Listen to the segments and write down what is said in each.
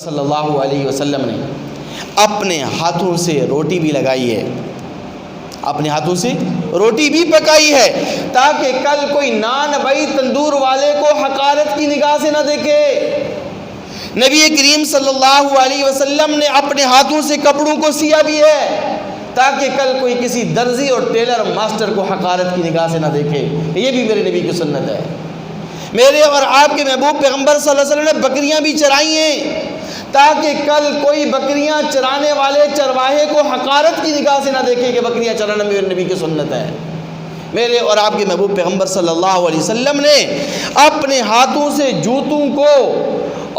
صلی اللہ علیہ وسلم نے اپنے ہاتھوں سے روٹی بھی لگائی ہے، اپنے ہاتھوں سے روٹی بھی پکائی ہے، تاکہ کل کوئی نان بھائی تندور والے کو حقارت کی نگاہ سے نہ دیکھے۔ نبی کریم صلی اللہ علیہ وسلم نے اپنے ہاتھوں سے کپڑوں کو سیا بھی ہے، تاکہ کل کوئی کسی درزی اور ٹیلر ماسٹر کو حقارت کی نگاہ سے نہ دیکھے۔ یہ بھی میرے نبی کی سنت ہے۔ میرے اور آپ کے محبوب پیغمبر صلی اللہ علیہ وسلم نے بکریاں بھی چرائی ہیں، تاکہ کل کوئی بکریاں چرانے والے چرواہے کو حقارت کی نگاہ سے نہ دیکھے کہ بکریاں چرانا میرے نبی کی سنت ہے۔ میرے اور آپ کے محبوب پیغمبر صلی اللہ علیہ وسلم نے اپنے ہاتھوں سے جوتوں کو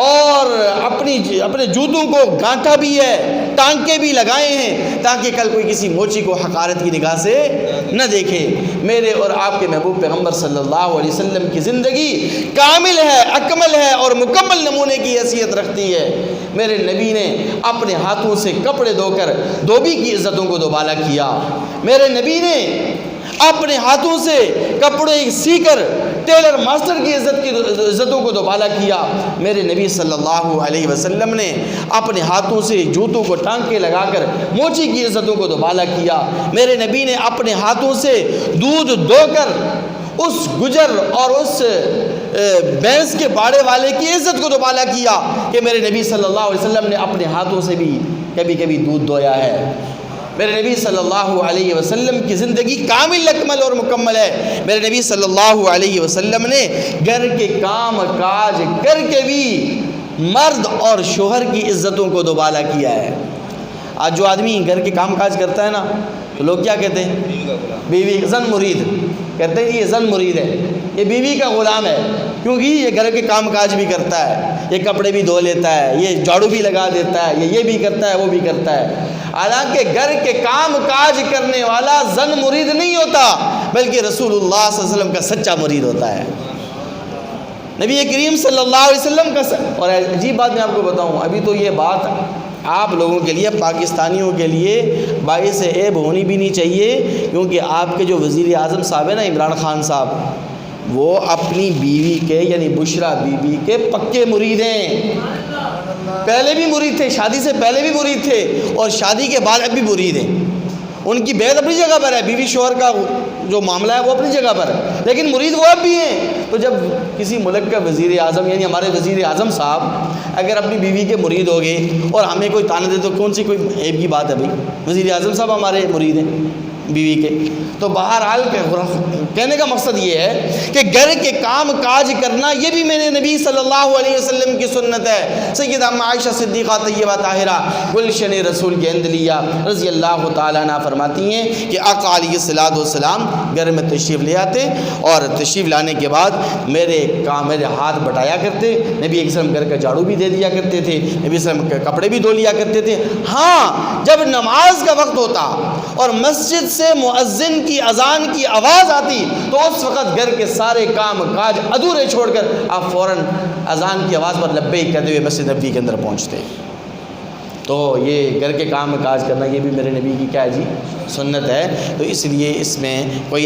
اور اپنے جوتوں کو گانٹھا بھی ہے، ٹانکے بھی لگائے ہیں، تاکہ کل کوئی کسی موچی کو حقارت کی نگاہ سے نہ دیکھے۔ میرے اور آپ کے محبوب پیغمبر صلی اللہ علیہ وسلم کی زندگی کامل ہے، اکمل ہے اور مکمل نمونے کی حیثیت رکھتی ہے۔ میرے نبی نے اپنے ہاتھوں سے کپڑے دھو کر دھوبی کی عزتوں کو دوبالا کیا۔ میرے نبی نے اپنے ہاتھوں سے کپڑے سی کر ٹیلر ماسٹر کی عزتوں کو دوبالا کیا۔ میرے نبی صلی اللہ علیہ وسلم نے اپنے ہاتھوں سے جوتوں کو ٹانکے لگا کر موچی کی عزتوں کو دوبالا کیا۔ میرے نبی نے اپنے ہاتھوں سے دودھ دو کر اس گجر اور اس بھینس کے باڑے والے کی عزت کو دوبالا کیا کہ میرے نبی صلی اللہ علیہ وسلم نے اپنے ہاتھوں سے بھی کبھی کبھی دودھ دویا ہے۔ میرے نبی صلی اللہ علیہ وسلم کی زندگی کامل اکمل اور مکمل ہے۔ میرے نبی صلی اللہ علیہ وسلم نے گھر کے کام کاج کر کے بھی مرد اور شوہر کی عزتوں کو دوبالا کیا ہے۔ آج جو آدمی گھر کے کام کاج کرتا ہے نا، تو لوگ کیا کہتے ہیں؟ بیوی زن مرید کہتے ہیں، یہ زن مرید ہے، یہ بیوی کا غلام ہے، کیونکہ یہ گھر کے کام کاج بھی کرتا ہے، یہ کپڑے بھی دھو لیتا ہے، یہ جھاڑو بھی لگا دیتا ہے، یہ بھی کرتا ہے، وہ بھی کرتا ہے۔ حالانکہ گھر کے کام کاج کرنے والا زن مرید نہیں ہوتا، بلکہ رسول اللہ صلی اللہ علیہ وسلم کا سچا مرید ہوتا ہے۔ نبی کریم صلی اللہ علیہ وسلم کا اور عجیب بات میں آپ کو بتاؤں، ابھی تو یہ بات آپ لوگوں کے لیے، پاکستانیوں کے لیے باعث عیب ہونی بھی نہیں چاہیے، کیونکہ آپ کے جو وزیر اعظم صاحب ہیں نا، عمران خان صاحب، وہ اپنی بیوی کے یعنی بشرا بی بی کے پکے مرید ہیں۔ پہلے بھی مرید تھے، شادی سے پہلے بھی مرید تھے، اور شادی کے بعد اب بھی مرید ہیں۔ ان کی بیعت اپنی جگہ پر ہے، بیوی شوہر کا جو معاملہ ہے وہ اپنی جگہ پر ہے، لیکن مرید وہ اب بھی ہیں۔ تو جب کسی ملک کا وزیر اعظم یعنی ہمارے وزیر اعظم صاحب اگر اپنی بیوی کے مرید ہو گئے اور ہمیں کوئی تانے دے، تو کون سی کوئی عیب کی بات ہے بھائی؟ وزیر اعظم صاحب ہمارے مرید ہیں بیوی کے۔ تو بہرحال کہنے کا مقصد یہ ہے کہ گھر کے کام کاج کرنا یہ بھی میرے نبی صلی اللہ علیہ وسلم کی سنت ہے۔ سیدہ عائشہ صدیقہ طیبہ طاہرہ گلشن رسول کے اندلیہ رضی اللہ تعالیٰ عنہ فرماتی ہیں کہ آقا علیہ الصلوۃ والسلام گھر میں تشریف لے آتے، اور تشریف لانے کے بعد میرے ہاتھ بٹایا کرتے، نبی علیہ السلام گھر کا جھاڑو بھی دے دیا کرتے تھے، نبی علیہ السلام کے کپڑے بھی دھو لیا کرتے تھے۔ ہاں، جب نماز کا وقت ہوتا اور مسجد سے مؤذن کی اذان کی آواز آتی، تو اس وقت گھر کے سارے کام کاج ادھورے چھوڑ کر آپ فوراً اذان کی آواز پر لبیک کہتے ہوئے مسجد نبوی کے اندر پہنچتے۔ تو یہ گھر کے کام کاج کرنا یہ بھی میرے نبی کی کیا ہے جی؟ سنت ہے۔ تو اس لیے اس میں کوئی